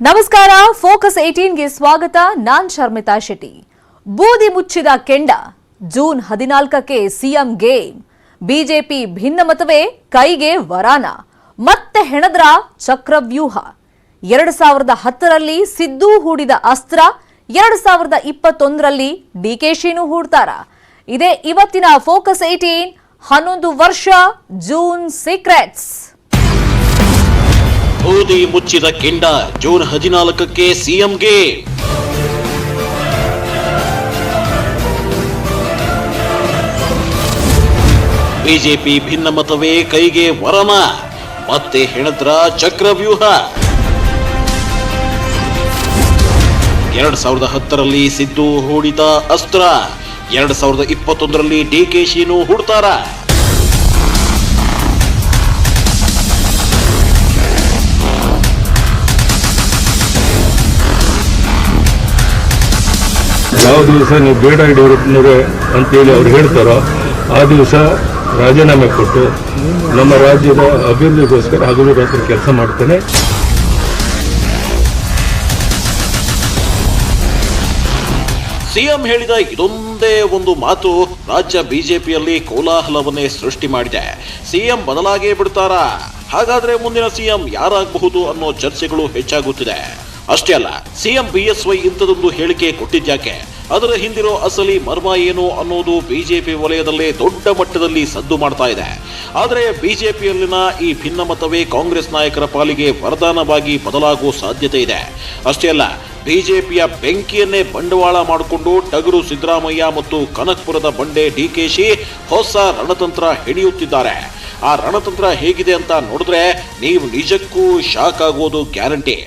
ನಮಸ್ಕಾರ, ಫೋಕಸ್ 18ಗೆ ಸ್ವಾಗತ. ನಾನ್ ಶರ್ಮಿತಾ ಶೆಟ್ಟಿ. ಬೂದಿ ಮುಚ್ಚಿದ ಕೆಂಡ, ಜೂನ್ 14ಕ್ಕೆ ಸಿಎಂ ಗೇಮ್. ಬಿಜೆಪಿ ಭಿನ್ನಮತವೇ ಕೈಗೆ ವರಾನ, ಮತ್ತೆ ಹೆಣದ್ರ ಚಕ್ರವ್ಯೂಹ. 2010ರಲ್ಲಿ ಸಿದ್ದು ಹೂಡಿದ ಅಸ್ತ್ರ, 2021ರಲ್ಲಿ ಡಿಕೆಶಿನೂ ಹೂಡ್ತಾರ. ಇದೇ ಇವತ್ತಿನ ಫೋಕಸ್ 18. 11 ವರ್ಷ ಜೂನ್ ಸೀಕ್ರೆಟ್ಸ್. ಬೂದಿ ಮುಚ್ಚಿದ ಕೆಂಡ, ಜೂನ್ 14ಕ್ಕೆ ಸಿಎಂಗೆ. ಬಿಜೆಪಿ ಭಿನ್ನಮತವೇ ಕೈಗೆ ವರನ, ಮತ್ತೆ ಹೆಣದ್ರ ಚಕ್ರವ್ಯೂಹ. 2010ರಲ್ಲಿ ಸಿದ್ದು ಹೂಡಿದ ಅಸ್ತ್ರ, 2021ರಲ್ಲಿ ಡಿಕೆಶಿನೂ ಹೂಡ್ತಾರ. ಯಾವ ದಿವಸ ನೀವು ಬೇಡ ಯಡಿಯೂರಪ್ಪನವರೇ ಅಂತೇಳಿ ಅವ್ರು ಹೇಳ್ತಾರೋ ಆ ದಿವಸ ರಾಜೀನಾಮೆ ಕೊಟ್ಟು ನಮ್ಮ ರಾಜ್ಯದ ಅಭಿವೃದ್ಧಿಗೋಸ್ಕರ ಹಗಲು ರಾತ್ರಿ ಕೆಲಸ ಮಾಡ್ತೇನೆ. ಸಿಎಂ ಹೇಳಿದ ಇದೊಂದೇ ಒಂದು ಮಾತು ರಾಜ್ಯ ಬಿಜೆಪಿಯಲ್ಲಿ ಕೋಲಾಹಲವನ್ನೇ ಸೃಷ್ಟಿ ಮಾಡಿದೆ. ಸಿಎಂ ಬದಲಾಗೇ ಬಿಡ್ತಾರಾ? ಹಾಗಾದ್ರೆ ಮುಂದಿನ ಸಿಎಂ ಯಾರಾಗಬಹುದು ಅನ್ನೋ ಚರ್ಚೆಗಳು ಹೆಚ್ಚಾಗುತ್ತಿದೆ. ಅಷ್ಟೇ ಅಲ್ಲ, ಸಿಎಂ ಬಿಎಸ್ವೈ ಇಂಥದೊಂದು ಹೇಳಿಕೆ ಕೊಟ್ಟಿದ್ಯಾಕೆ, ಅದರ ಹಿಂದಿರೋ ಅಸಲಿ ಮರ್ಮ ಏನು ಅನ್ನೋದು ಬಿಜೆಪಿ ವಲಯದಲ್ಲೇ ದೊಡ್ಡ ಮಟ್ಟದಲ್ಲಿ ಸದ್ದು ಮಾಡ್ತಾ ಇದೆ. ಆದರೆ ಬಿಜೆಪಿಯಲ್ಲಿನ ಈ ಭಿನ್ನಮತವೇ ಕಾಂಗ್ರೆಸ್ ನಾಯಕರ ಪಾಲಿಗೆ ವರದಾನವಾಗಿ ಬದಲಾಗುವ ಸಾಧ್ಯತೆ ಇದೆ. ಅಷ್ಟೇ ಅಲ್ಲ, ಬಿಜೆಪಿಯ ಬೆಂಕಿಯನ್ನೇ ಬಂಡವಾಳ ಮಾಡಿಕೊಂಡು ಟಗರು ಸಿದ್ದರಾಮಯ್ಯ ಮತ್ತು ಕನಕಪುರದ ಬಂಡೆ ಡಿಕೆಶಿ ಹೊಸ ರಣತಂತ್ರ ಹಿಡಿಯುತ್ತಿದ್ದಾರೆ. ಆ ರಣತಂತ್ರ ಹೇಗಿದೆ ಅಂತ ನೋಡಿದ್ರೆ ನೀವು ನಿಜಕ್ಕೂ ಶಾಕ್ ಆಗೋದು ಗ್ಯಾರಂಟಿ.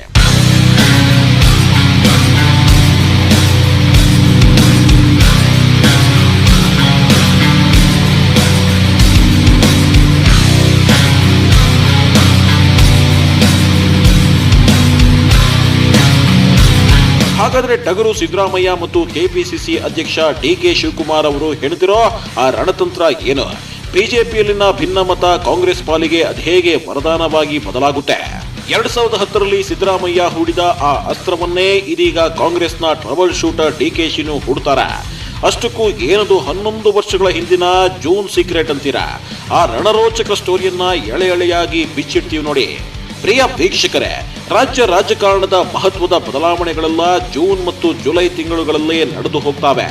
ಹಾಗಾದ್ರೆ ಟಗರು ಸಿದ್ದರಾಮಯ್ಯ ಮತ್ತು ಕೆಪಿಸಿಸಿ ಅಧ್ಯಕ್ಷ ಡಿಕೆ ಶಿವಕುಮಾರ್ ಅವರು ಹೇಳಿದಿರೋ ಆ ರಣತಂತ್ರ ಏನು? ಬಿಜೆಪಿಯಲ್ಲಿನ ಭಿನ್ನಮತ ಕಾಂಗ್ರೆಸ್ ಪಾಲಿಗೆ ಅದೇಗೆ ವರದಾನವಾಗಿ ಬದಲಾಗುತ್ತೆ? 2010ರಲ್ಲಿ ಸಿದ್ದರಾಮಯ್ಯ ಹೂಡಿದ ಆ ಅಸ್ತ್ರವನ್ನೇ ಇದೀಗ ಕಾಂಗ್ರೆಸ್ನ ಟ್ರಬಲ್ ಶೂಟರ್ ಡಿಕೆಶಿನೂ ಹೂಡ್ತಾರೆ. ಅಷ್ಟಕ್ಕೂ ಏನದು 11 ವರ್ಷಗಳ ಹಿಂದಿನ ಜೂನ್ ಸೀಕ್ರೆಟ್ ಅಂತೀರಾ? ಆ ರಣರೋಚಕ ಸ್ಟೋರಿಯನ್ನ ಎಳೆ ಎಳೆಯಾಗಿ ಬಿಚ್ಚಿಡ್ತೀವಿ ನೋಡಿ. ಪ್ರಿಯ ವೀಕ್ಷಕರೇ, ರಾಜ್ಯ ರಾಜಕಾರಣದ ಮಹತ್ವದ ಬದಲಾವಣೆಗಳೆಲ್ಲ ಜೂನ್ ಮತ್ತು ಜುಲೈ ತಿಂಗಳುಗಳಲ್ಲೇ ನಡೆದು ಹೋಗ್ತವೆ.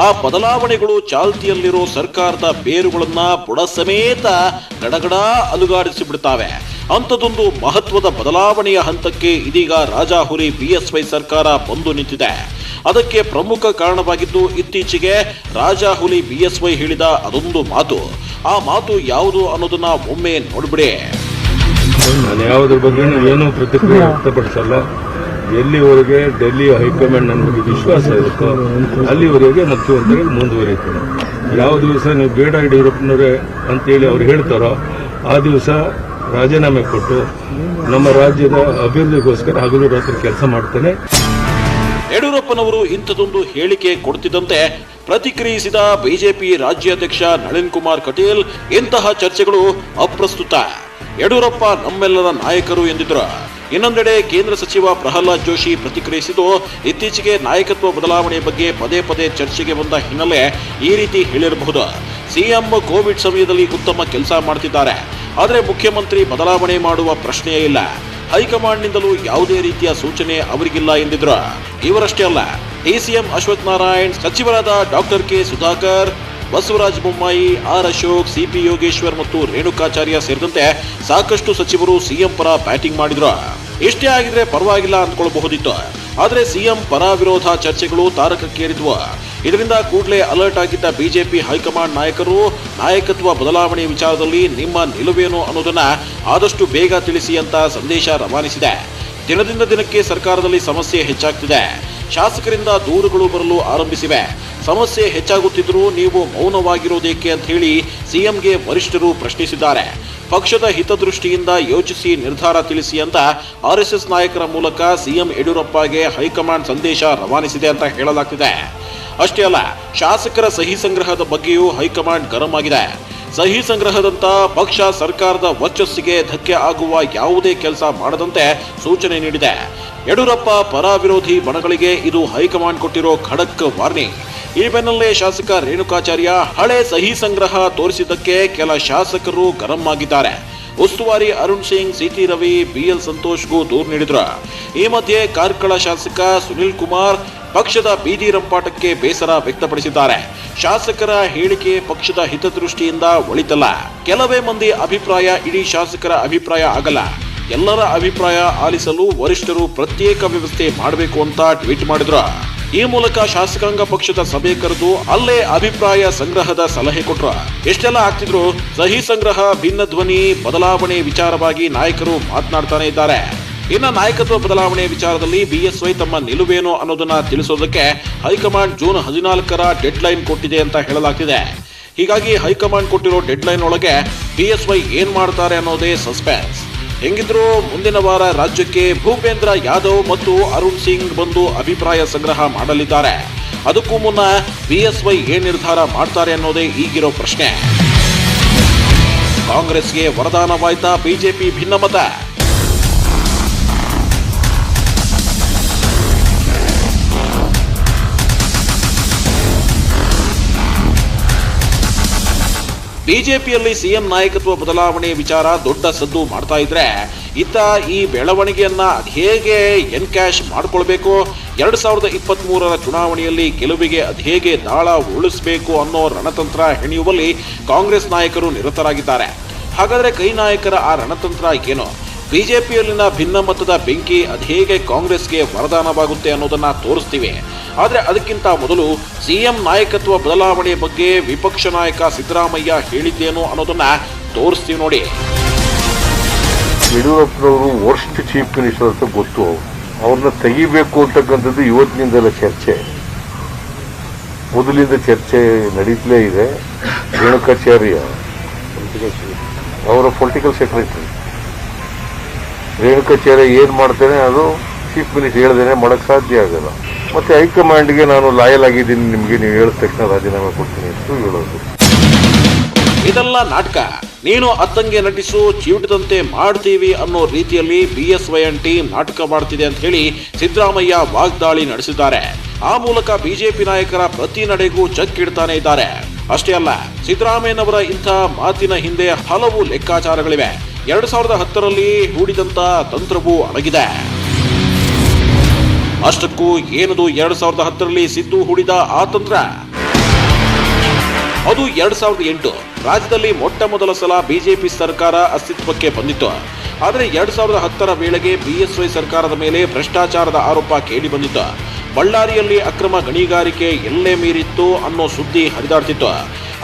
ಆ ಬದಲಾವಣೆಗಳು ಚಾಲ್ತಿಯಲ್ಲಿರೋ ಸರ್ಕಾರದ ಬೇರುಗಳನ್ನ ಬುಡ ಸಮೇತ ಗಡಗಡ ಅಲುಗಾಡಿಸಿ ಬಿಡ್ತಾವೆ. ಅಂಥದ್ದೊಂದು ಮಹತ್ವದ ಬದಲಾವಣೆಯ ಹಂತಕ್ಕೆ ಇದೀಗ ರಾಜಾಹುರಿ ಬಿಎಸ್ವೈ ಸರ್ಕಾರ ಬಂದು ನಿಂತಿದೆ. ಅದಕ್ಕೆ ಪ್ರಮುಖ ಕಾರಣವಾಗಿದ್ದು ಇತ್ತೀಚೆಗೆ ರಾಜಾಹುಲಿ ಬಿಎಸ್ವೈ ಹೇಳಿದ ಅದೊಂದು ಮಾತು. ಆ ಮಾತು ಯಾವುದು ಅನ್ನೋದನ್ನ ಒಮ್ಮೆ ನೋಡ್ಬಿಡಿ. ನಾನು ಯಾವುದ್ರ ಬಗ್ಗೆ ಏನೂ ಪ್ರತಿಕ್ರಿಯೆ ವ್ಯಕ್ತಪಡಿಸಲ್ಲ. ಎಲ್ಲಿವರೆಗೆ ಡೆಲ್ಲಿ ಹೈಕಮಾಂಡ್ ನನ್ನ ಬಗ್ಗೆ ವಿಶ್ವಾಸ ಇರುತ್ತೋ ಅಲ್ಲಿವರೆಗೆ ಮುಖ್ಯಮಂತ್ರಿ ಮುಂದುವರಿತೀನಿ. ಯಾವ ದಿವಸ ನೀವು ಬೇಡ ಯಡಿಯೂರಪ್ಪನವರೇ ಅಂತೇಳಿ ಅವ್ರು ಹೇಳ್ತಾರೋ ಆ ದಿವಸ ರಾಜೀನಾಮೆ ಕೊಟ್ಟು ನಮ್ಮ ರಾಜ್ಯದ ಅಭಿವೃದ್ಧಿಗೋಸ್ಕರ ಹಗಲು ರಾತ್ರಿ ಕೆಲಸ ಮಾಡ್ತೇನೆ. ಯಡಿಯೂರಪ್ಪನವರು ಇಂಥದೊಂದು ಹೇಳಿಕೆ ಕೊಡ್ತಿದ್ದಂತೆ ಪ್ರತಿಕ್ರಿಯಿಸಿದ ಬಿಜೆಪಿ ರಾಜ್ಯಾಧ್ಯಕ್ಷ ನಳಿನ್ ಕುಮಾರ್ ಕಟೀಲ್, ಇಂತಹ ಚರ್ಚೆಗಳು ಅಪ್ರಸ್ತುತ. ಯಡಿಯೂರಪ್ಪ ನಮ್ಮೆಲ್ಲರ ನಾಯಕರು ಎಂದಿದ್ರು. ಇನ್ನೊಂದೆಡೆ ಕೇಂದ್ರ ಸಚಿವ ಪ್ರಹ್ಲಾದ್ ಜೋಶಿ ಪ್ರತಿಕ್ರಿಯಿಸಿದ್ದು, ಇತ್ತೀಚೆಗೆ ನಾಯಕತ್ವ ಬದಲಾವಣೆ ಬಗ್ಗೆ ಪದೇ ಪದೇ ಚರ್ಚೆಗೆ ಬಂದ ಹಿನ್ನೆಲೆ ಈ ರೀತಿ ಹೇಳಿರಬಹುದು. ಸಿಎಂ ಕೋವಿಡ್ ಸಮಯದಲ್ಲಿ ಉತ್ತಮ ಕೆಲಸ ಮಾಡ್ತಿದ್ದಾರೆ, ಆದರೆ ಮುಖ್ಯಮಂತ್ರಿ ಬದಲಾವಣೆ ಮಾಡುವ ಪ್ರಶ್ನೆಯೇ ಇಲ್ಲ. ಹೈಕಮಾಂಡ್ನಿಂದಲೂ ಯಾವುದೇ ರೀತಿಯ ಸೂಚನೆ ಅವರಿಗಿಲ್ಲ ಎಂದಿದ್ರು. ಇವರಷ್ಟೇ ಅಲ್ಲ, ಡಿಸಿಎಂ ಅಶ್ವಥ್ ನಾರಾಯಣ್, ಸಚಿವರಾದ doctor K Sudhakar, Basavaraj Bommai, R Ashok, CP Yogeshwar ಮತ್ತು ರೇಣುಕಾಚಾರ್ಯ ಸೇರಿದಂತೆ ಸಾಕಷ್ಟು ಸಚಿವರು ಸಿಎಂ ಪರ ಬ್ಯಾಟಿಂಗ್ ಮಾಡಿದ್ರು. ಇಷ್ಟೇ ಆಗಿದ್ರೆ ಪರವಾಗಿಲ್ಲ ಅಂದ್ಕೊಳ್ಬಹುದಿತ್ತು. ಆದರೆ ಸಿಎಂ ಪರ ವಿರೋಧ ಚರ್ಚೆಗಳು ತಾರಕಕ್ಕೇರಿದ್ವು. ಇದರಿಂದ ಕೂಡಲೇ ಅಲರ್ಟ್ ಆಗಿದ್ದ ಬಿಜೆಪಿ ಹೈಕಮಾಂಡ್ ನಾಯಕರು ನಾಯಕತ್ವ ಬದಲಾವಣೆ ವಿಚಾರದಲ್ಲಿ ನಿಮ್ಮ ನಿಲುವೇನು ಅನ್ನೋದನ್ನ ಆದಷ್ಟು ಬೇಗ ತಿಳಿಸಿ ಅಂತ ಸಂದೇಶ ರವಾನಿಸಿದೆ. ದಿನದಿಂದ ದಿನಕ್ಕೆ ಸರ್ಕಾರದಲ್ಲಿ ಸಮಸ್ಯೆ ಹೆಚ್ಚಾಗ್ತಿದೆ. ಶಾಸಕರಿಂದ ದೂರುಗಳು ಬರಲು ಆರಂಭಿಸಿವೆ. ಸಮಸ್ಯೆ ಹೆಚ್ಚಾಗುತ್ತಿದ್ದರೂ ನೀವು ಮೌನವಾಗಿರೋದೇಕೆ ಅಂತ ಹೇಳಿ ಸಿಎಂಗೆ ವರಿಷ್ಠರು ಪ್ರಶ್ನಿಸಿದ್ದಾರೆ. ಪಕ್ಷದ ಹಿತದೃಷ್ಟಿಯಿಂದ ಯೋಚಿಸಿ ನಿರ್ಧಾರ ತಿಳಿಸಿ ಅಂತ ಆರ್ಎಸ್ಎಸ್ ನಾಯಕರ ಮೂಲಕ ಸಿಎಂ ಯಡಿಯೂರಪ್ಪಗೆ ಹೈಕಮಾಂಡ್ ಸಂದೇಶ ರವಾನಿಸಿದೆ ಅಂತ ಹೇಳಲಾಗ್ತಿದೆ. ಅಷ್ಟೇ ಅಲ್ಲ, ಶಾಸಕರ ಸಹಿ ಸಂಗ್ರಹದ ಬಗ್ಗೆಯೂ ಹೈಕಮಾಂಡ್ ಗರಂ ಆಗಿದೆ. ಸಹಿ ಸಂಗ್ರಹದಂತ ಪಕ್ಷ ಸರ್ಕಾರದ ವರ್ಚಸ್ಸಿಗೆ ಧಕ್ಕೆ ಆಗುವ ಯಾವುದೇ ಕೆಲಸ ಮಾಡದಂತೆ ಸೂಚನೆ ನೀಡಿದೆ. ಯಡಿಯೂರಪ್ಪ ಪರ ವಿರೋಧಿ ಬಣಗಳಿಗೆ ಇದು ಹೈಕಮಾಂಡ್ ಕೊಟ್ಟಿರೋ ಖಡಕ್ ವಾರ್ನಿಂಗ್. ಈ ಬೆನ್ನಲ್ಲೇ ಶಾಸಕ ರೇಣುಕಾಚಾರ್ಯ ಹಳೆ ಸಹಿ ಸಂಗ್ರಹ ತೋರಿಸಿದ್ದಕ್ಕೆ ಕೆಲ ಶಾಸಕರು ಗರಂ ಆಗಿದ್ದಾರೆ. ಉಸ್ತುವಾರಿ ಅರುಣ್ ಸಿಂಗ್, ಸಿಟಿ ರವಿ, ಬಿಎಲ್ ಸಂತೋಷ್ಗೂ ದೂರು ನೀಡಿದ್ರು. ಈ ಮಧ್ಯೆ ಕಾರ್ಕಳ ಶಾಸಕ ಸುನಿಲ್ ಕುಮಾರ್ ಪಕ್ಷದ ಬೀದಿ ರಂಪಾಟಕ್ಕೆ ಬೇಸರ ವ್ಯಕ್ತಪಡಿಸಿದ್ದಾರೆ. ಶಾಸಕರ ಹೇಳಿಕೆ ಪಕ್ಷದ ಹಿತದೃಷ್ಟಿಯಿಂದ ಒಳಿತಲ್ಲ. ಕೆಲವೇ ಮಂದಿ ಅಭಿಪ್ರಾಯ ಇಡೀ ಶಾಸಕರ ಅಭಿಪ್ರಾಯ ಆಗಲ್ಲ. ಎಲ್ಲರ ಅಭಿಪ್ರಾಯ ಆಲಿಸಲು ವರಿಷ್ಠರು ಪ್ರತ್ಯೇಕ ವ್ಯವಸ್ಥೆ ಮಾಡಬೇಕು ಅಂತ ಟ್ವೀಟ್ ಮಾಡಿದ್ರು. ಈ ಮೂಲಕ ಶಾಸಕಾಂಗ ಪಕ್ಷದ ಸಭೆ ಕರೆದು ಅಲ್ಲೇ ಅಭಿಪ್ರಾಯ ಸಂಗ್ರಹದ ಸಲಹೆ ಕೊಟ್ರು. ಎಷ್ಟೆಲ್ಲ ಆಗ್ತಿದ್ರು ಸಹಿ ಸಂಗ್ರಹ, ಭಿನ್ನ ಧ್ವನಿ ಬದಲಾವಣೆ ವಿಚಾರವಾಗಿ ನಾಯಕರು ಮಾತನಾಡ್ತಾನೆ ಇದ್ದಾರೆ. ಇನ್ನು ನಾಯಕತ್ವ ಬದಲಾವಣೆ ವಿಚಾರದಲ್ಲಿ ಬಿಎಸ್ವೈ ತಮ್ಮ ನಿಲುವೇನು ಅನ್ನೋದನ್ನ ತಿಳಿಸೋದಕ್ಕೆ ಹೈಕಮಾಂಡ್ ಜೂನ್ 14ರ ಡೆಡ್ ಲೈನ್ ಕೊಟ್ಟಿದೆ ಅಂತ ಹೇಳಲಾಗ್ತಿದೆ. ಹೀಗಾಗಿ ಹೈಕಮಾಂಡ್ ಕೊಟ್ಟಿರೋ ಡೆಡ್ ಲೈನ್ ಒಳಗೆ ಬಿಎಸ್ವೈ ಏನ್ ಮಾಡ್ತಾರೆ ಅನ್ನೋದೇ ಸಸ್ಪೆನ್ಸ್. ಹೆಂಗಿದ್ರು ಮುಂದಿನ ವಾರ ರಾಜ್ಯಕ್ಕೆ ಭೂಪೇಂದ್ರ ಯಾದವ್ ಮತ್ತು ಅರುಣ್ ಸಿಂಗ್ ಬಂದು ಅಭಿಪ್ರಾಯ ಸಂಗ್ರಹ ಮಾಡಲಿದ್ದಾರೆ. ಅದಕ್ಕೂ ಮುನ್ನ ಬಿಎಸ್ವೈ ಏನ್ ನಿರ್ಧಾರ ಮಾಡ್ತಾರೆ ಅನ್ನೋದೇ ಈಗಿರೋ ಪ್ರಶ್ನೆ. ಕಾಂಗ್ರೆಸ್ಗೆ ವರದಾನವಾಯ್ತಾ ಬಿಜೆಪಿ ಭಿನ್ನಮತ? ಬಿಜೆಪಿಯಲ್ಲಿ ಸಿಎಂ ನಾಯಕತ್ವ ಬದಲಾವಣೆ ವಿಚಾರ ದೊಡ್ಡ ಸದ್ದು ಮಾಡ್ತಾ ಇದ್ರೆ, ಇತ್ತ ಈ ಬೆಳವಣಿಗೆಯನ್ನ ಹೇಗೆ ಎನ್ಕ್ಯಾಶ್ ಮಾಡ್ಕೊಳ್ಬೇಕು, 2023ರ ಚುನಾವಣೆಯಲ್ಲಿ ಗೆಲುವಿಗೆ ಹೇಗೆ ದಾಳ ಉಳಿಸಬೇಕು ಅನ್ನೋ ರಣತಂತ್ರ ಹೆಣೆಯುವಲ್ಲಿ ಕಾಂಗ್ರೆಸ್ ನಾಯಕರು ನಿರತರಾಗಿದ್ದಾರೆ. ಹಾಗಾದ್ರೆ ಕೈ ನಾಯಕರ ಆ ರಣತಂತ್ರ ಏನು? ಬಿಜೆಪಿಯಲ್ಲಿನ ಭಿನ್ನಮತದ ಬೆಂಕಿ ಹೇಗೆ ಕಾಂಗ್ರೆಸ್ಗೆ ವರದಾನವಾಗುತ್ತೆ ಅನ್ನೋದನ್ನ ತೋರಿಸ್ತೀವಿ. ಆದರೆ ಅದಕ್ಕಿಂತ ಮೊದಲು ಸಿಎಂ ನಾಯಕತ್ವ ಬದಲಾವಣೆ ಬಗ್ಗೆ ವಿಪಕ್ಷ ನಾಯಕ ಸಿದ್ದರಾಮಯ್ಯ ಹೇಳಿದ್ದೇನು ಅನ್ನೋದನ್ನ ತೋರಿಸ್ತೀವಿ ನೋಡಿ. ಯಡಿಯೂರಪ್ಪನವರು ವರ್ಸ್ಟ್ ಚೀಫ್ ಮಿನಿಸ್ಟರ್ ಅಂತ ಗೊತ್ತು. ಅವ್ರನ್ನ ತೆಗಿಬೇಕು ಅಂತಕ್ಕಂಥದ್ದು ಇವತ್ತಿನಿಂದಲೇ ಚರ್ಚೆ, ಮೊದಲಿಂದ ಚರ್ಚೆ ನಡೀತಲೇ ಇದೆ. ರೇಣುಕಾಚಾರ್ಯ ಅವರ ಪೊಲಿಟಿಕಲ್ ಸೆಕ್ರೆಟರಿ, ರೇಣುಕಾಚಾರ್ಯ ಏನ್ ಮಾಡ್ತೇನೆ ಅದು ಚೀಫ್ ಮಿನಿಸ್ಟರ್ ಹೇಳ್ದೇನೆ ಮಾಡಕ್ ಸಾಧ್ಯ ಆಗಲ್ಲ. ಮತ್ತೆ ಹೈಕಮಾಂಡ್ಗೆ ನಾನು ಲಾಯಲ್ ಆಗಿದ್ದೀನಿ, ನಿಮ್ಗೆ ನೀವು ಹೇಳಿದ ತಕ್ಷಣ ರಾಜೀನಾಮೆ ಕೊಡ್ತೀನಿ ಅಂತ ಹೇಳೋದು. ಇದೆಲ್ಲ ನಾಟಕ. ನೀನು ಅತ್ತಂಗೆ ನಟಿಸು, ಚಿವುಟದಂತೆ ಮಾಡ್ತೀವಿ ಅನ್ನೋ ರೀತಿಯಲ್ಲಿ ಬಿಎಸ್ವೈ ಟೀಮ್ ನಾಟಕ ಮಾಡ್ತಿದೆ ಅಂತ ಹೇಳಿ ಸಿದ್ದರಾಮಯ್ಯ ವಾಗ್ದಾಳಿ ನಡೆಸಿದ್ದಾರೆ. ಆ ಮೂಲಕ ಬಿಜೆಪಿ ನಾಯಕರ ಪ್ರತಿ ನಡೆಗೂ ಚಕ್ಕಿಡ್ತಾನೆ ಇದ್ದಾರೆ. ಅಷ್ಟೇ ಅಲ್ಲ, ಸಿದ್ದರಾಮಯ್ಯನವರ ಇಂಥ ಮಾತಿನ ಹಿಂದೆ ಹಲವು ಲೆಕ್ಕಾಚಾರಗಳಿವೆ. 2010ರಲ್ಲಿ ಹೂಡಿದಂತ ತಂತ್ರವೂ ಅಡಗಿದೆ. ಅಷ್ಟಕ್ಕೂ ಏನದು 2010ರಲ್ಲಿ ಸಿದ್ದು ಹೂಡಿದ ಆ ತಂತ್ರ? ಅದು 2008 ರಾಜ್ಯದಲ್ಲಿ ಮೊಟ್ಟ ಮೊದಲ ಸಲ ಬಿಜೆಪಿ ಸರ್ಕಾರ ಅಸ್ತಿತ್ವಕ್ಕೆ ಬಂದಿತ್ತು. ಆದರೆ 2010ರ ವೇಳೆಗೆ ಬಿಎಸ್ವೈ ಸರ್ಕಾರದ ಮೇಲೆ ಭ್ರಷ್ಟಾಚಾರದ ಆರೋಪ ಕೇಳಿ ಬಂದಿತ್ತು. ಬಳ್ಳಾರಿಯಲ್ಲಿ ಅಕ್ರಮ ಗಣಿಗಾರಿಕೆ ಎಲ್ಲೇ ಮೀರಿತ್ತು ಅನ್ನೋ ಸುದ್ದಿ ಹರಿದಾಡ್ತಿತ್ತು.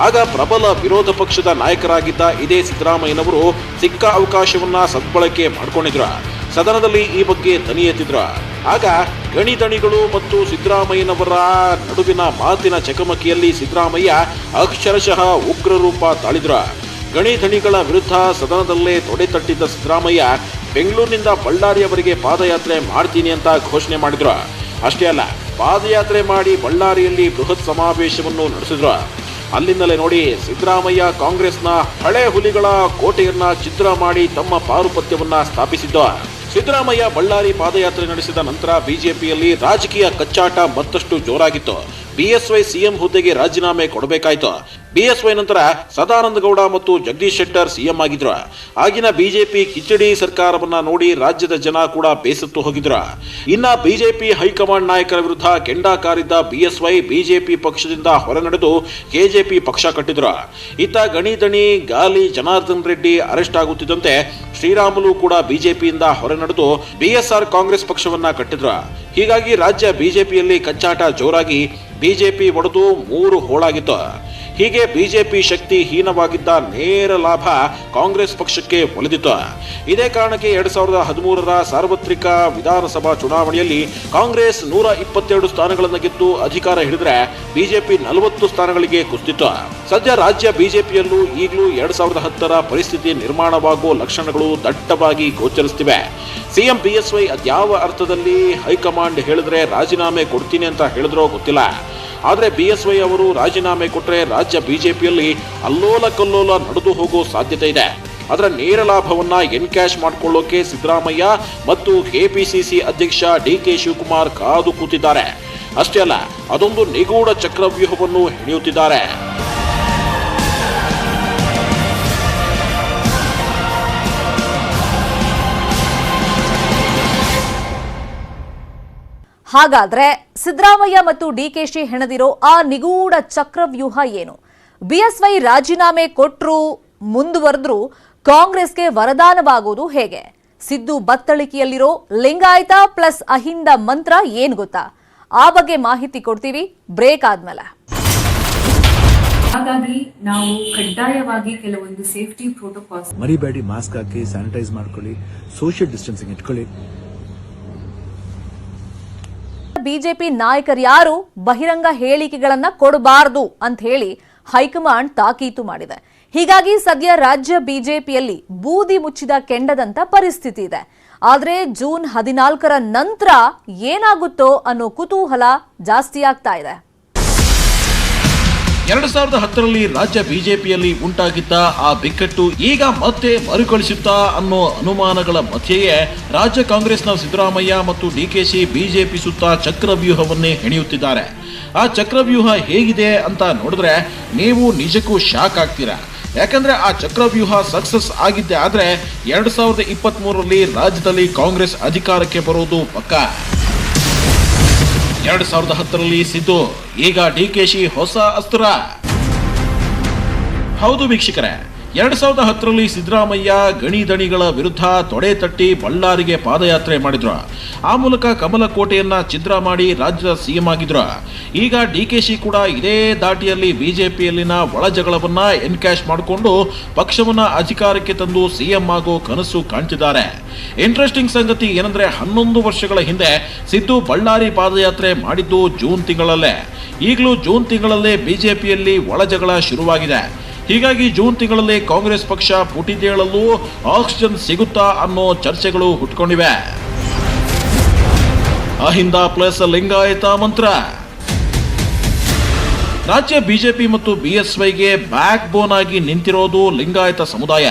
ಆಗ ಪ್ರಬಲ ವಿರೋಧ ಪಕ್ಷದ ನಾಯಕರಾಗಿದ್ದ ಇದೇ ಸಿದ್ದರಾಮಯ್ಯನವರು ಸಿಕ್ಕ ಅವಕಾಶವನ್ನ ಸದ್ಬಳಕೆ ಮಾಡಿಕೊಂಡಿದ್ರು. ಸದನದಲ್ಲಿ ಈ ಬಗ್ಗೆ ದನಿ ಎತ್ತಿದ್ರು. ಆಗ ಗಣಿ ದಣಿಗಳು ಮತ್ತು ಸಿದ್ದರಾಮಯ್ಯನವರ ನಡುವಿನ ಮಾತಿನ ಚಕಮಕಿಯಲ್ಲಿ ಸಿದ್ದರಾಮಯ್ಯ ಅಕ್ಷರಶಃ ಉಗ್ರ ರೂಪ ತಾಳಿದ್ರು. ಗಣಿ ದಣಿಗಳ ವಿರುದ್ಧ ಸದನದಲ್ಲೇ ತೊಡೆತಟ್ಟಿದ್ದ ಸಿದ್ದರಾಮಯ್ಯ ಬೆಂಗಳೂರಿನಿಂದ ಬಳ್ಳಾರಿಯವರೆಗೆ ಪಾದಯಾತ್ರೆ ಮಾಡ್ತೀನಿ ಅಂತ ಘೋಷಣೆ ಮಾಡಿದ್ರು. ಅಷ್ಟೇ ಅಲ್ಲ, ಪಾದಯಾತ್ರೆ ಮಾಡಿ ಬಳ್ಳಾರಿಯಲ್ಲಿ ಬೃಹತ್ ಸಮಾವೇಶವನ್ನು ನಡೆಸಿದ್ರು. ಅಲ್ಲಿಂದಲೇ ನೋಡಿ ಸಿದ್ದರಾಮಯ್ಯ ಕಾಂಗ್ರೆಸ್ನ ಹಳೆ ಹುಲಿಗಳ ಕೋಟೆಯನ್ನ ಛಿದ್ರ ಮಾಡಿ ತಮ್ಮ ಪಾರುಪತ್ಯವನ್ನ ಸ್ಥಾಪಿಸಿದ್ದು. ಸಿದ್ದರಾಮಯ್ಯ ಬಳ್ಳಾರಿ ಪಾದಯಾತ್ರೆ ನಡೆಸಿದ ನಂತರ ಬಿಜೆಪಿಯಲ್ಲಿ ರಾಜಕೀಯ ಕಚ್ಚಾಟ ಮತ್ತಷ್ಟು ಜೋರಾಗಿತ್ತು. ಬಿಎಸ್ವೈ ಸಿಎಂ ಹುದ್ದೆಗೆ ರಾಜೀನಾಮೆ ಕೊಡಬೇಕಾಯ್ತು. ಬಿಎಸ್ವೈ ನಂತರ ಸದಾನಂದ ಗೌಡ ಮತ್ತು ಜಗದೀಶ್ ಶೆಟ್ಟರ್ ಸಿಎಂ ಆಗಿದ್ರು. ಆಗಿನ ಬಿಜೆಪಿ ಕಿಚಡಿ ಸರ್ಕಾರವನ್ನ ನೋಡಿ ರಾಜ್ಯದ ಜನ ಕೂಡ ಬೇಸತ್ತು ಹೋಗಿದ್ರು. ಇನ್ನ ಬಿಜೆಪಿ ಹೈಕಮಾಂಡ್ ನಾಯಕರ ವಿರುದ್ಧ ಕೆಂಡ ಕಾರಿದ್ದ ಬಿಎಸ್ವೈ ಬಿಜೆಪಿ ಪಕ್ಷದಿಂದ ಹೊರನಡೆದು ಕೆಜೆಪಿ ಪಕ್ಷ ಕಟ್ಟಿದ್ರು. ಇತ್ತ ಗಣಿ ದಣಿ ಗಾಲಿ ಜನಾರ್ದನ್ ರೆಡ್ಡಿ ಅರೆಸ್ಟ್ ಆಗುತ್ತಿದ್ದಂತೆ ಶ್ರೀರಾಮುಲು ಕೂಡ ಬಿಜೆಪಿಯಿಂದ ಹೊರನಡೆದು ಬಿಎಸ್ಆರ್ ಕಾಂಗ್ರೆಸ್ ಪಕ್ಷವನ್ನ ಕಟ್ಟಿದ್ರು. ಹೀಗಾಗಿ ರಾಜ್ಯ ಬಿಜೆಪಿಯಲ್ಲಿ ಕಚ್ಚಾಟ ಜೋರಾಗಿ ಬಿಜೆಪಿ ಒಡೆದು 3 ಹೋಳಾಗಿತ್ತು. ಹೀಗೆ ಬಿಜೆಪಿ ಶಕ್ತಿ ಹೀನವಾಗಿದ್ದ ನೇರ ಲಾಭ ಕಾಂಗ್ರೆಸ್ ಪಕ್ಷಕ್ಕೆ ಒಲಿದಿತ್ತು. ಇದೇ ಕಾರಣಕ್ಕೆ 2013ರ ಸಾರ್ವತ್ರಿಕ ವಿಧಾನಸಭಾ ಚುನಾವಣೆಯಲ್ಲಿ ಕಾಂಗ್ರೆಸ್ 122 ಸ್ಥಾನಗಳನ್ನು ಗೆದ್ದು ಅಧಿಕಾರ ಹಿಡಿದ್ರೆ ಬಿಜೆಪಿ 40 ಸ್ಥಾನಗಳಿಗೆ ಕುಸಿದಿತ್ತು. ಸದ್ಯ ರಾಜ್ಯ ಬಿಜೆಪಿಯಲ್ಲೂ ಈಗಲೂ 2010ರ ಪರಿಸ್ಥಿತಿ ನಿರ್ಮಾಣವಾಗುವ ಲಕ್ಷಣಗಳು ದಟ್ಟವಾಗಿ ಗೋಚರಿಸುತ್ತಿವೆ. ಸಿಎಂ ಬಿಎಸ್ವೈ ಅದ್ಯಾವ ಅರ್ಥದಲ್ಲಿ ಹೈಕಮಾಂಡ್ ಹೇಳಿದ್ರೆ ರಾಜೀನಾಮೆ ಕೊಡ್ತೀನಿ ಅಂತ ಹೇಳಿದ್ರೋ ಗೊತ್ತಿಲ್ಲ. ಆದರೆ ಬಿಎಸ್ವೈ ಅವರು ರಾಜೀನಾಮೆ ಕೊಟ್ಟರೆ ರಾಜ್ಯ ಬಿಜೆಪಿಯಲ್ಲಿ ಅಲ್ಲೋಲ ಕಲ್ಲೋಲ ನಡೆದು ಹೋಗೋ ಸಾಧ್ಯತೆ ಇದೆ. ಅದರ ನೇರ ಲಾಭವನ್ನ ಎನ್ಕ್ಯಾಶ್ ಮಾಡಿಕೊಳ್ಳೋಕೆ ಸಿದ್ದರಾಮಯ್ಯ ಮತ್ತು ಕೆಪಿಸಿಸಿ ಅಧ್ಯಕ್ಷ ಡಿಕೆ ಶಿವಕುಮಾರ್ ಕಾದು ಕೂತಿದ್ದಾರೆ. ಅಷ್ಟೇ ಅಲ್ಲ, ಅದೊಂದು ನಿಗೂಢ ಚಕ್ರವ್ಯೂಹವನ್ನು ಹೆಣೆಯುತ್ತಿದ್ದಾರೆ. ಹಾಗಾದ್ರೆ ಸಿದ್ದರಾಮಯ್ಯ ಮತ್ತು ಡಿಕೆಶಿ ಹೆಣೆದಿರೋ ಆ ನಿಗೂಢ ಚಕ್ರವ್ಯೂಹ ಏನು? ಬಿಎಸ್ವೈ ರಾಜೀನಾಮೆ ಕೊಟ್ರು, ಮುಂದುವರೆದ್ರು ಕಾಂಗ್ರೆಸ್ಗೆ ವರದಾನವಾಗುವುದು ಹೇಗೆ? ಸಿದ್ದು ಬತ್ತಳಿಕೆಯಲ್ಲಿರೋ ಲಿಂಗಾಯತ ಪ್ಲಸ್ ಅಹಿಂದ ಮಂತ್ರ ಏನ್ ಗೊತ್ತಾ? ಆ ಬಗ್ಗೆ ಮಾಹಿತಿ ಕೊಡ್ತೀವಿ ಬ್ರೇಕ್ ಆದ್ಮೇಲೆ. ಹಾಗಾಗಿ ನಾವು ಕಡ್ಡಾಯವಾಗಿ ಕೆಲವೊಂದು ಸೇಫ್ಟಿ ಪ್ರೋಟೋಕಾಲ್ಸ್ ಮರಿಬೇಡಿ, ಮಾಸ್ಕ್ ಹಾಕಿ, ಸ್ಯಾನಿಟೈಸ್ ಮಾಡ್ಕೊಳ್ಳಿ, ಸೋಷಿಯಲ್ ಡಿಸ್ಟೆನ್ಸಿಂಗ್ ಇಟ್ಕೊಳ್ಳಿ. ಬಿಜೆಪಿ ನಾಯಕರ್ಯಾರು ಬಹಿರಂಗ ಹೇಳಿಕೆಗಳನ್ನ ಕೊಡಬಾರದು ಅಂತ ಹೇಳಿ ಹೈಕಮಾಂಡ್ ತಾಕೀತು ಮಾಡಿದೆ. ಹೀಗಾಗಿ ಸದ್ಯ ರಾಜ್ಯ ಬಿಜೆಪಿಯಲ್ಲಿ ಬೂದಿ ಮುಚ್ಚಿದ ಕೆಂಡದಂತ ಪರಿಸ್ಥಿತಿ ಇದೆ. ಆದ್ರೆ ಜೂನ್ 14ರ ನಂತರ ಏನಾಗುತ್ತೋ ಅನ್ನೋ ಕುತೂಹಲ ಜಾಸ್ತಿ ಆಗ್ತಾ ಇದೆ. 2010ರಲ್ಲಿ ರಾಜ್ಯ ಬಿಜೆಪಿಯಲ್ಲಿ ಉಂಟಾಗಿದ್ದ ಆ ಬಿಕ್ಕಟ್ಟು ಈಗ ಮತ್ತೆ ಮರುಕಳಿಸುತ್ತಾ ಅನ್ನೋ ಅನುಮಾನಗಳ ಮಧ್ಯೆಯೇ ರಾಜ್ಯ ಕಾಂಗ್ರೆಸ್ನ ಸಿದ್ದರಾಮಯ್ಯ ಮತ್ತು ಡಿಕೆಶಿ ಬಿಜೆಪಿ ಸುತ್ತ ಚಕ್ರವ್ಯೂಹವನ್ನೇ ಹೆಣೆಯುತ್ತಿದ್ದಾರೆ. ಆ ಚಕ್ರವ್ಯೂಹ ಹೇಗಿದೆ ಅಂತ ನೋಡಿದ್ರೆ ನೀವು ನಿಜಕ್ಕೂ ಶಾಕ್ ಆಗ್ತೀರಾ. ಯಾಕಂದ್ರೆ ಆ ಚಕ್ರವ್ಯೂಹ ಸಕ್ಸಸ್ ಆಗಿದ್ದೆ ಆದ್ರೆ 2023ರಲ್ಲಿ ರಾಜ್ಯದಲ್ಲಿ ಕಾಂಗ್ರೆಸ್ ಅಧಿಕಾರಕ್ಕೆ ಬರೋದು ಪಕ್ಕಾ. 2010ರಲ್ಲಿ ಸಿದ್ದು, ಈಗ ಡಿಕೆಶಿ ಹೊಸ ಅಸ್ತ್ರ. ಹೌದು ವೀಕ್ಷಕರೇ, 2010ರಲ್ಲಿ ಸಿದ್ದರಾಮಯ್ಯ ಗಣಿದಣಿಗಳ ವಿರುದ್ಧ ತೊಡೆ ತಟ್ಟಿ ಬಳ್ಳಾರಿಗೆ ಪಾದಯಾತ್ರೆ ಮಾಡಿದ್ರು. ಆ ಮೂಲಕ ಕಮಲಕೋಟೆಯನ್ನ ಛಿದ್ರ ಮಾಡಿ ರಾಜ್ಯದ ಸಿಎಂ ಆಗಿದ್ರು. ಈಗ ಡಿಕೆಶಿ ಕೂಡ ಇದೇ ದಾಟಿಯಲ್ಲಿ ಬಿಜೆಪಿಯಲ್ಲಿನ ಒಳಜಗಳವನ್ನ ಎನ್ಕ್ಯಾಶ್ ಮಾಡಿಕೊಂಡು ಪಕ್ಷವನ್ನ ಅಧಿಕಾರಕ್ಕೆ ತಂದು ಸಿಎಂ ಆಗೋ ಕನಸು ಕಾಣ್ತಿದ್ದಾರೆ. ಇಂಟ್ರೆಸ್ಟಿಂಗ್ ಸಂಗತಿ ಏನಂದ್ರೆ 11 ವರ್ಷಗಳ ಹಿಂದೆ ಸಿದ್ದು ಬಳ್ಳಾರಿ ಪಾದಯಾತ್ರೆ ಮಾಡಿದ್ದು ಜೂನ್ ತಿಂಗಳಲ್ಲೇ. ಈಗಲೂ ಜೂನ್ ತಿಂಗಳಲ್ಲೇ ಬಿಜೆಪಿಯಲ್ಲಿ ಒಳಜಗಳ ಶುರುವಾಗಿದೆ. ಹೀಗಾಗಿ ಜೂನ್ ತಿಂಗಳಲ್ಲಿ ಕಾಂಗ್ರೆಸ್ ಪಕ್ಷ ಪುಟಿದೇಳಲು ಆಕ್ಸಿಜನ್ ಸಿಗುತ್ತಾ ಅನ್ನೋ ಚರ್ಚೆಗಳು ಹುಟ್ಕೊಂಡಿವೆ. ಅಹಿಂದ ಪ್ಲಸ್ ಲಿಂಗಾಯತ ಮಂತ್ರ. ರಾಜ್ಯ ಬಿಜೆಪಿ ಮತ್ತು ಬಿಎಸ್ವೈಗೆ ಬ್ಯಾಕ್ ಬೋನ್ ಆಗಿ ನಿಂತಿರೋದು ಲಿಂಗಾಯತ ಸಮುದಾಯ.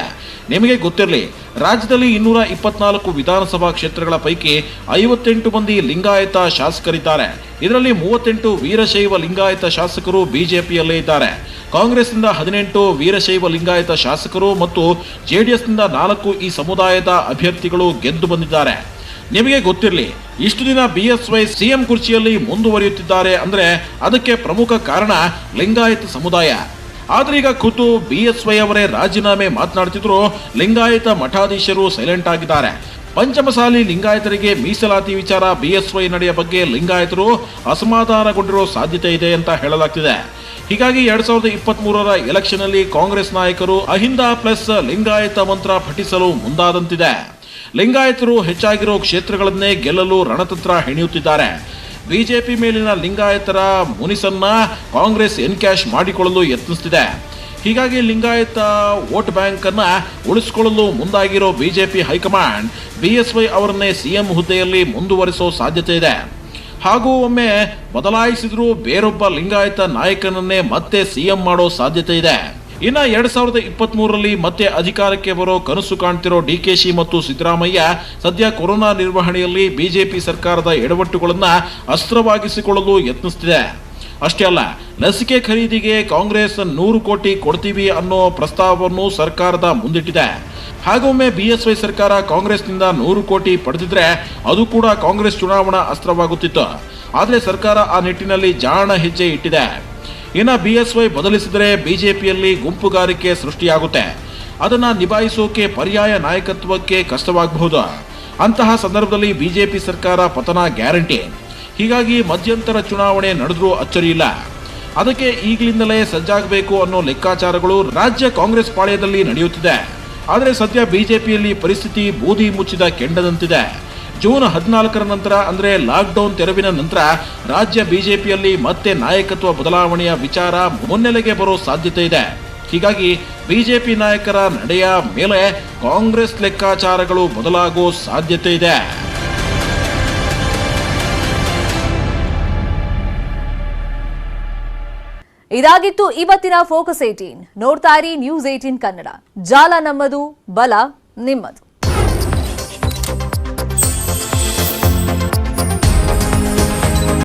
ನಿಮಗೆ ಗೊತ್ತಿರಲಿ, ರಾಜ್ಯದಲ್ಲಿ 224 ವಿಧಾನಸಭಾ ಕ್ಷೇತ್ರಗಳ ಪೈಕಿ 58 ಮಂದಿ ಲಿಂಗಾಯತ ಶಾಸಕರಿದ್ದಾರೆ. ಇದರಲ್ಲಿ 38 ವೀರಶೈವ ಲಿಂಗಾಯತ ಶಾಸಕರು ಬಿಜೆಪಿಯಲ್ಲೇ ಇದ್ದಾರೆ. ಕಾಂಗ್ರೆಸ್ನಿಂದ 18 ವೀರಶೈವ ಲಿಂಗಾಯತ ಶಾಸಕರು ಮತ್ತು ಜೆಡಿಎಸ್ನಿಂದ 4 ಈ ಸಮುದಾಯದ ಅಭ್ಯರ್ಥಿಗಳು ಗೆದ್ದು ಬಂದಿದ್ದಾರೆ. ನಿಮಗೆ ಗೊತ್ತಿರಲಿ, ಇಷ್ಟು ದಿನ ಬಿಎಸ್ವೈ ಸಿಎಂ ಕುರ್ಚಿಯಲ್ಲಿ ಮುಂದುವರಿಯುತ್ತಿದ್ದಾರೆ ಅಂದ್ರೆ ಅದಕ್ಕೆ ಪ್ರಮುಖ ಕಾರಣ ಲಿಂಗಾಯತ ಸಮುದಾಯ. ಆದ್ರೆ ಈಗ ಖುದ್ದು ಬಿಎಸ್ವೈ ಅವರೇ ರಾಜೀನಾಮೆ ಮಾತನಾಡ್ತಿದ್ರು, ಲಿಂಗಾಯತ ಮಠಾಧೀಶರು ಸೈಲೆಂಟ್ ಆಗಿದ್ದಾರೆ. ಪಂಚಮಸಾಲಿ ಲಿಂಗಾಯತರಿಗೆ ಮೀಸಲಾತಿ ವಿಚಾರ ಬಿಎಸ್ವೈ ನಡೆಯ ಬಗ್ಗೆ ಲಿಂಗಾಯತರು ಅಸಮಾಧಾನಗೊಂಡಿರೋ ಸಾಧ್ಯತೆ ಇದೆ ಅಂತ ಹೇಳಲಾಗ್ತಿದೆ. ಹೀಗಾಗಿ 2023ರ ಎಲೆಕ್ಷನ್ ಅಲ್ಲಿ ಕಾಂಗ್ರೆಸ್ ನಾಯಕರು ಅಹಿಂದ ಪ್ಲಸ್ ಲಿಂಗಾಯತ ಮಂತ್ರ ಪಠಿಸಲು ಮುಂದಾದಂತಿದೆ. ಲಿಂಗಾಯತರು ಹೆಚ್ಚಾಗಿರೋ ಕ್ಷೇತ್ರಗಳನ್ನೇ ಗೆಲ್ಲಲು ರಣತಂತ್ರ ಹೆಣೆಯುತ್ತಿದ್ದಾರೆ. ಬಿಜೆಪಿ ಮೇಲಿನ ಲಿಂಗಾಯತರ ಮುನಿಸನ್ನ ಕಾಂಗ್ರೆಸ್ ಎನ್ಕ್ಯಾಶ್ ಮಾಡಿಕೊಳ್ಳಲು ಯತ್ನಿಸುತ್ತಿದೆ. ಹೀಗಾಗಿ ಲಿಂಗಾಯತ ವೋಟ್ ಬ್ಯಾಂಕ್ ಅನ್ನ ಉಳಿಸಿಕೊಳ್ಳಲು ಮುಂದಾಗಿರೋ ಬಿಜೆಪಿ ಹೈಕಮಾಂಡ್ ಬಿಎಸ್ವೈ ಅವರನ್ನೇ ಸಿಎಂ ಹುದ್ದೆಯಲ್ಲಿ ಮುಂದುವರಿಸೋ ಸಾಧ್ಯತೆ ಇದೆ. ಹಾಗೂ ಒಮ್ಮೆ ಬದಲಾಯಿಸಿದ್ರೂ ಬೇರೊಬ್ಬ ಲಿಂಗಾಯತ ನಾಯಕನನ್ನೇ ಮತ್ತೆ ಸಿಎಂ ಮಾಡೋ ಸಾಧ್ಯತೆ ಇದೆ. ಇನ್ನ 2023ರಲ್ಲಿ ಮತ್ತೆ ಅಧಿಕಾರಕ್ಕೆ ಬರೋ ಕನಸು ಕಾಣ್ತಿರೋ ಡಿಕೆಶಿ ಮತ್ತು ಸಿದ್ದರಾಮಯ್ಯ ಸದ್ಯ ಕೊರೋನಾ ನಿರ್ವಹಣೆಯಲ್ಲಿ ಬಿಜೆಪಿ ಸರ್ಕಾರದ ಎಡವಟ್ಟುಗಳನ್ನ ಅಸ್ತ್ರವಾಗಿಸಿಕೊಳ್ಳಲು ಯತ್ನಿಸುತ್ತಿದೆ. ಅಷ್ಟೇ ಅಲ್ಲ, ಲಸಿಕೆ ಖರೀದಿಗೆ ಕಾಂಗ್ರೆಸ್ 100 ಕೋಟಿ ಕೊಡ್ತೀವಿ ಅನ್ನೋ ಪ್ರಸ್ತಾವವನ್ನು ಸರ್ಕಾರದ ಮುಂದಿಟ್ಟಿದೆ. ಹಾಗೊಮ್ಮೆ ಬಿಎಸ್ವೈ ಸರ್ಕಾರ ಕಾಂಗ್ರೆಸ್ನಿಂದ 100 ಕೋಟಿ ಪಡೆದಿದ್ರೆ ಅದು ಕೂಡ ಕಾಂಗ್ರೆಸ್ ಚುನಾವಣಾ ಅಸ್ತ್ರವಾಗುತ್ತಿತ್ತು. ಆದರೆ ಸರ್ಕಾರ ಆ ನಿಟ್ಟಿನಲ್ಲಿ ಜಾಣ ಹೆಜ್ಜೆ ಇಟ್ಟಿದೆ. ಇನ್ನು ಬಿಎಸ್ವೈ ಬದಲಿಸಿದರೆ ಬಿಜೆಪಿಯಲ್ಲಿ ಗುಂಪುಗಾರಿಕೆ ಸೃಷ್ಟಿಯಾಗುತ್ತೆ. ಅದನ್ನ ನಿಭಾಯಿಸೋಕೆ ಪರ್ಯಾಯ ನಾಯಕತ್ವಕ್ಕೆ ಕಷ್ಟವಾಗಬಹುದು. ಅಂತಹ ಸಂದರ್ಭದಲ್ಲಿ ಬಿಜೆಪಿ ಸರ್ಕಾರ ಪತನ ಗ್ಯಾರಂಟಿ. ಹೀಗಾಗಿ ಮಧ್ಯಂತರ ಚುನಾವಣೆ ನಡೆದ್ರೂ ಅಚ್ಚರಿಯಿಲ್ಲ. ಅದಕ್ಕೆ ಈಗಲಿಂದಲೇ ಸಜ್ಜಾಗಬೇಕು ಅನ್ನೋ ಲೆಕ್ಕಾಚಾರಗಳು ರಾಜ್ಯ ಕಾಂಗ್ರೆಸ್ ಪಾಳ್ಯದಲ್ಲಿ ನಡೆಯುತ್ತಿದೆ. ಆದರೆ ಸದ್ಯ ಬಿಜೆಪಿಯಲ್ಲಿ ಪರಿಸ್ಥಿತಿ ಬೂದಿ ಮುಚ್ಚಿದ ಕೆಂಡದಂತಿದೆ. ಜೂನ್ 14ರ ನಂತರ ಅಂದ್ರೆ ಲಾಕ್ಡೌನ್ ತೆರವಿನ ನಂತರ ರಾಜ್ಯ ಬಿಜೆಪಿಯಲ್ಲಿ ಮತ್ತೆ ನಾಯಕತ್ವ ಬದಲಾವಣೆಯ ವಿಚಾರ ಮುನ್ನೆಲೆಗೆ ಬರೋ ಸಾಧ್ಯತೆ ಇದೆ. ಹೀಗಾಗಿ ಬಿಜೆಪಿ ನಾಯಕರ ನಡೆಯ ಮೇಲೆ ಕಾಂಗ್ರೆಸ್ ಲೆಕ್ಕಾಚಾರಗಳು ಬದಲಾಗೋ ಸಾಧ್ಯತೆ ಇದೆ. ಇದಾಗಿತ್ತು ಇವತ್ತಿನ ಫೋಕಸ್ 18. ನೋಡ್ತಾ ಇರಿ ನ್ಯೂಸ್ 18 ಕನ್ನಡ. ಜಾಲ ನಮ್ಮದು, ಬಲ ನಿಮ್ಮದು.